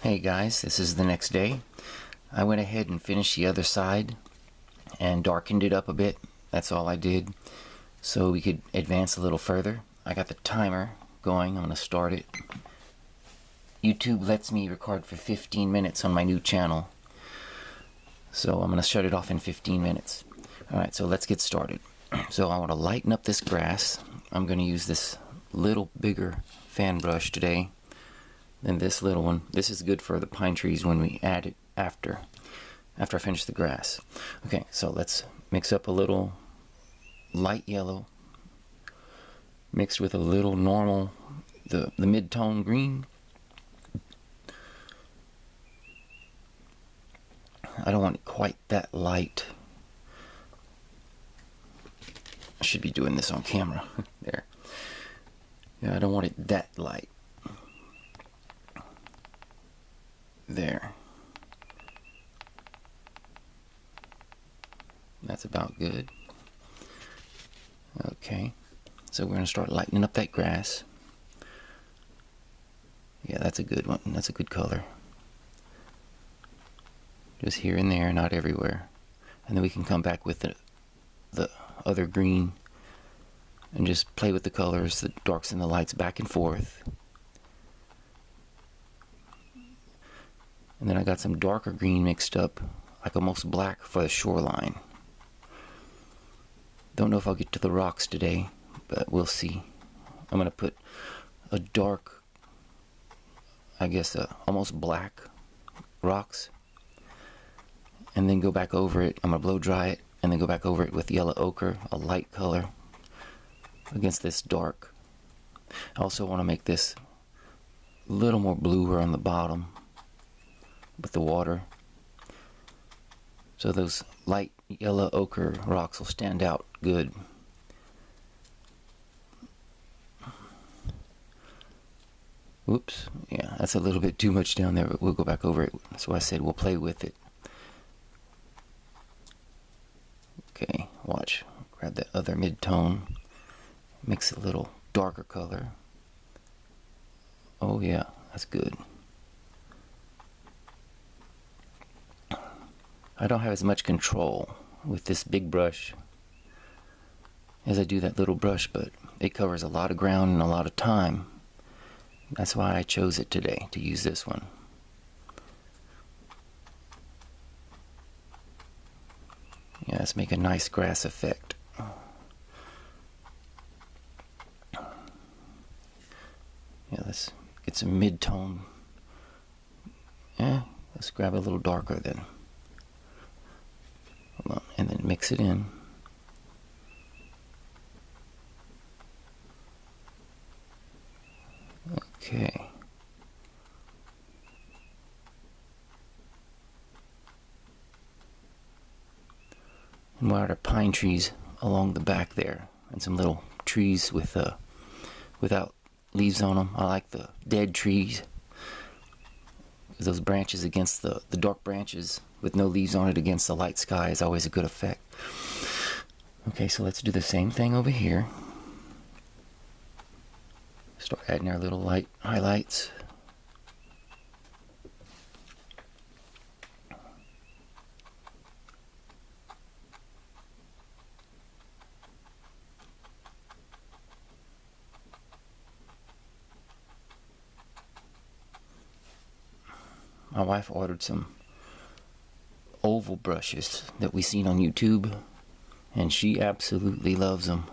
Hey guys, this is the next day. I went ahead and finished the other side and darkened it up a bit. That's all I did so we could advance a little further. I got the timer going. I'm going to start it. YouTube lets me record for 15 minutes on my new channel, so I'm going to shut it off in 15 minutes. Alright, so let's get started. So I want to lighten up this grass. I'm going to use this little bigger fan brush today than this little one. This is good for the pine trees when we add it after I finish the grass. Okay, so let's mix up a little light yellow mixed with a little normal, the mid-tone green. I don't want it quite that light. I should be doing this on camera. There. Yeah, I don't want it that light. There. That's about good. Okay. So we're going to start lightening up that grass. Yeah, that's a good one. That's a good color. Just here and there, not everywhere. And then we can come back with the other green and just play with the colors, the darks and the lights back and forth. And then I got some darker green mixed up, like almost black for the shoreline. Don't know if I'll get to the rocks today, but we'll see. I'm going to put a dark, I guess almost black rocks, and then go back over it. I'm going to blow dry it, and then go back over it with yellow ochre, a light color, against this dark. I also want to make this a little more bluer on the bottom with the water, so those light yellow ochre rocks will stand out good. Whoops, yeah, that's a little bit too much down there, but we'll go back over it. That's why I said we'll play with it. Okay, watch. Grab that other mid-tone, mix a little darker color. Oh yeah, that's good. I don't have as much control with this big brush as I do that little brush, but it covers a lot of ground and a lot of time. That's why I chose it today, to use this one. Yeah, let's make a nice grass effect. Yeah, let's get some mid-tone. Yeah, let's grab a little darker then. Hold on, and then mix it in. Okay. And we are pine trees along the back there, and some little trees with without leaves on them. I like the dead trees. Those branches against the dark branches with no leaves on it against the light sky is always a good effect. Okay, so let's do the same thing over here. Start adding our little light highlights. My wife ordered some oval brushes that we seen on YouTube, and she absolutely loves them.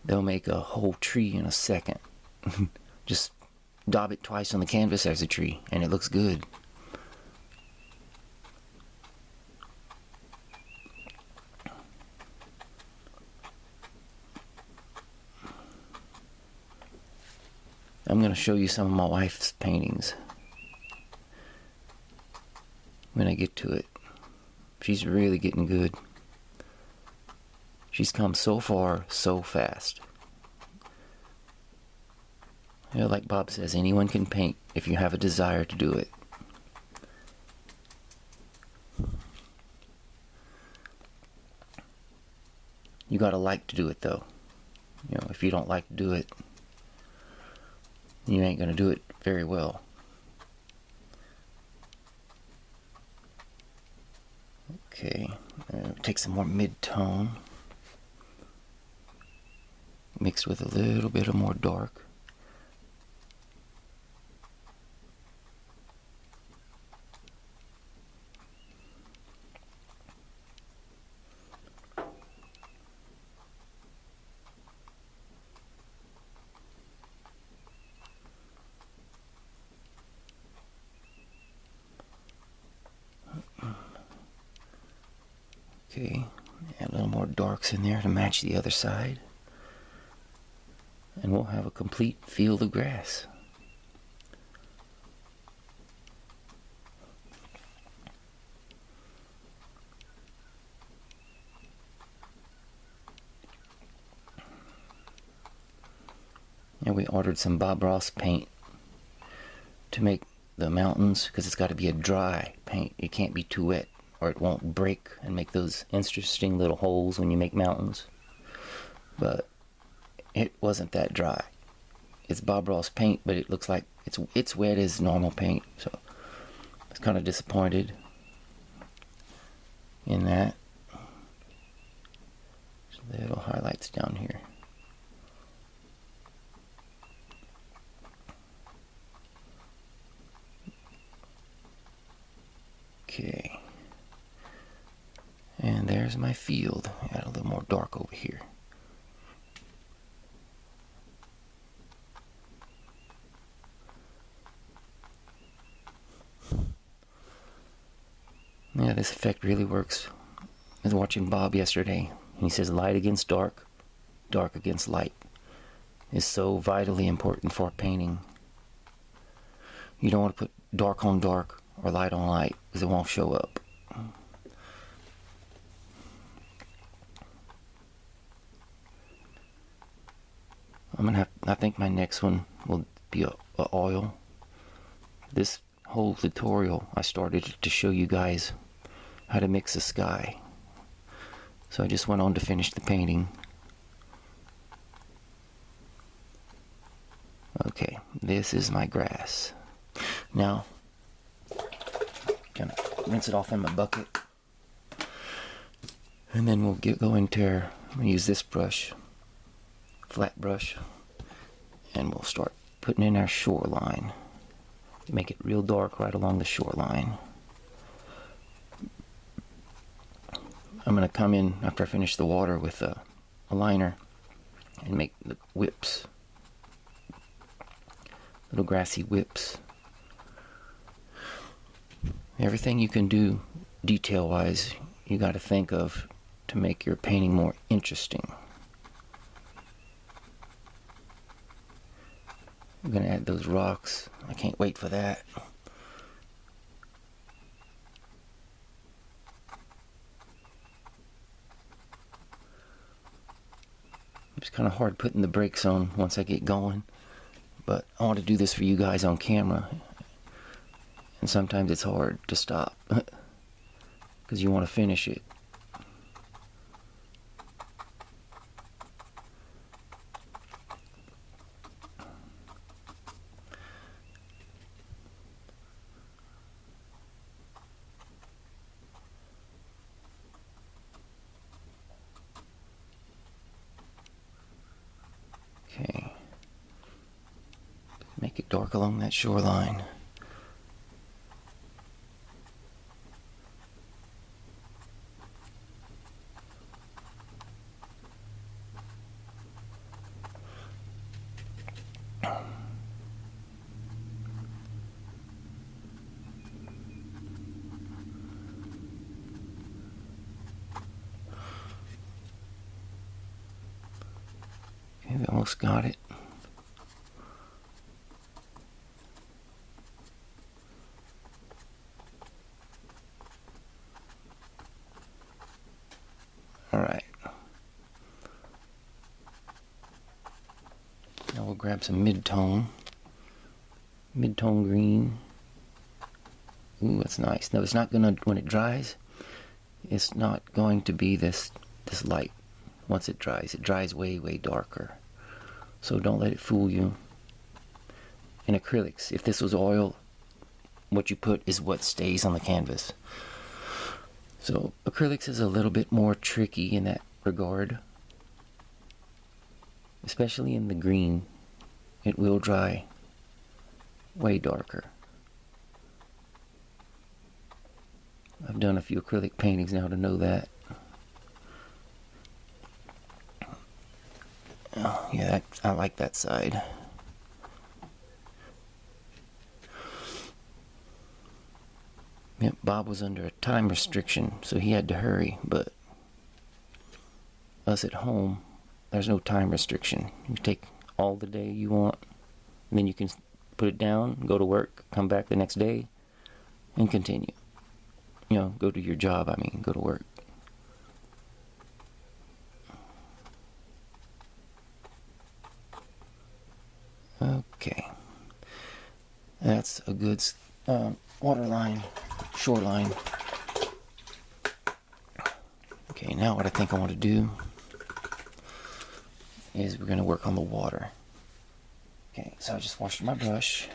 They'll make a whole tree in a second. Just daub it twice on the canvas as a tree, and it looks good. I'm going to show you some of my wife's paintings when I get to it. She's really getting good. She's come so far so fast. You know, like Bob says, anyone can paint if you have a desire to do it. You gotta like to do it though. You know, if you don't like to do it, you ain't gonna do it very well. Okay, take some more mid-tone mixed with a little bit of more dark. Okay, add a little more darks in there to match the other side. And we'll have a complete field of grass. And we ordered some Bob Ross paint to make the mountains, because it's got to be a dry paint. It can't be too wet or it won't break and make those interesting little holes when you make mountains. But it wasn't that dry. It's Bob Ross paint, but it looks like it's wet as normal paint. So I was kind of disappointed in that. Just little highlights down here. Okay. And there's my field. Add a little more dark over here. Yeah, this effect really works. I was watching Bob yesterday, and he says light against dark, dark against light is so vitally important for painting. You don't want to put dark on dark or light on light, because it won't show up. I think my next one will be a oil. This whole tutorial I started to show you guys how to mix the sky. So I just went on to finish the painting. Okay, this is my grass. Now, gonna rinse it off in my bucket. And then we'll go into I'm gonna use this brush, flat brush, and we'll start putting in our shoreline. Make it real dark right along the shoreline. I'm going to come in after I finish the water with a liner and make the whips. Little grassy whips. Everything you can do detail-wise, you got to think of to make your painting more interesting. I'm going to add those rocks. I can't wait for that. It's kind of hard putting the brakes on once I get going, but I want to do this for you guys on camera, and sometimes it's hard to stop because you want to finish it. Okay, make it dark along that shoreline. We almost got it. Alright. Now we'll grab some mid-tone. Mid-tone green. Ooh, that's nice. No, it's not gonna, when it dries, it's not going to be this light. Once it dries way, way darker. So don't let it fool you. In acrylics, if this was oil, what you put is what stays on the canvas. So acrylics is a little bit more tricky in that regard, especially in the green. It will dry way darker. I've done a few acrylic paintings now to know that. Oh, yeah, I like that side. Yep, Bob was under a time restriction, so he had to hurry, but us at home, there's no time restriction. You take all the day you want, and then you can put it down, go to work, come back the next day, and continue. You know, go to your job, go to work. Okay. That's a good waterline, shoreline. Okay, now what I think I want to do is we're going to work on the water. Okay, so I just washed my brush.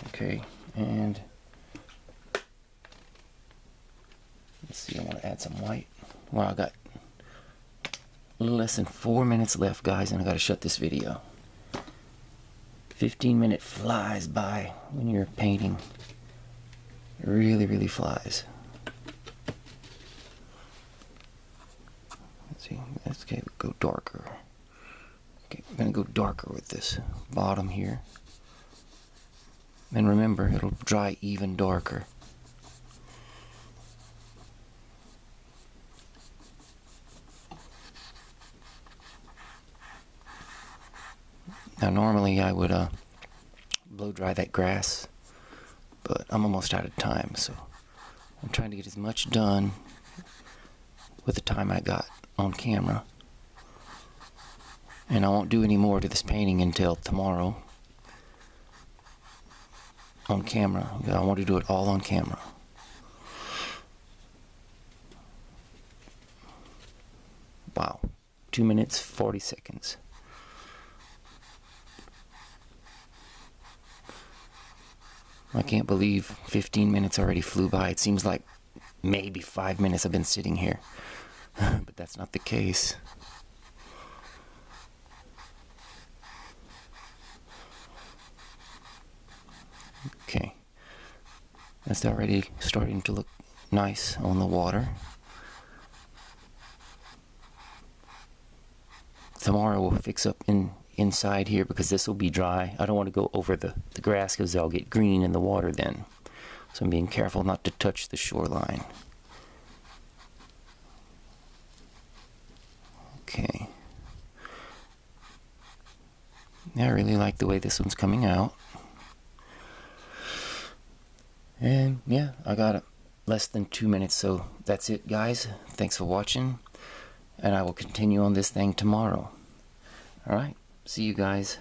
Okay, and let's see, I want to add some white. Well, I got a little less than 4 minutes left, guys, and I got to shut this video. 15-minute flies by when you're painting. It really, really flies. Let's see, let's go darker. Okay, we're going to go darker with this bottom here. And remember, it'll dry even darker. Now normally I would blow dry that grass, but I'm almost out of time, so I'm trying to get as much done with the time I got on camera. And I won't do any more to this painting until tomorrow on camera. I want to do it all on camera. Wow, 2 minutes 40 seconds. I can't believe 15 minutes already flew by. It seems like maybe 5 minutes I've been sitting here. But that's not the case. Okay. That's already starting to look nice on the water. Tomorrow we'll fix up inside here because this will be dry. I don't want to go over the grass because I'll get green in the water then. So I'm being careful not to touch the shoreline. Okay. Yeah, I really like the way this one's coming out. And yeah, I got it less than 2 minutes, so that's it, guys. Thanks for watching, and I will continue on this thing tomorrow. Alright, see you guys.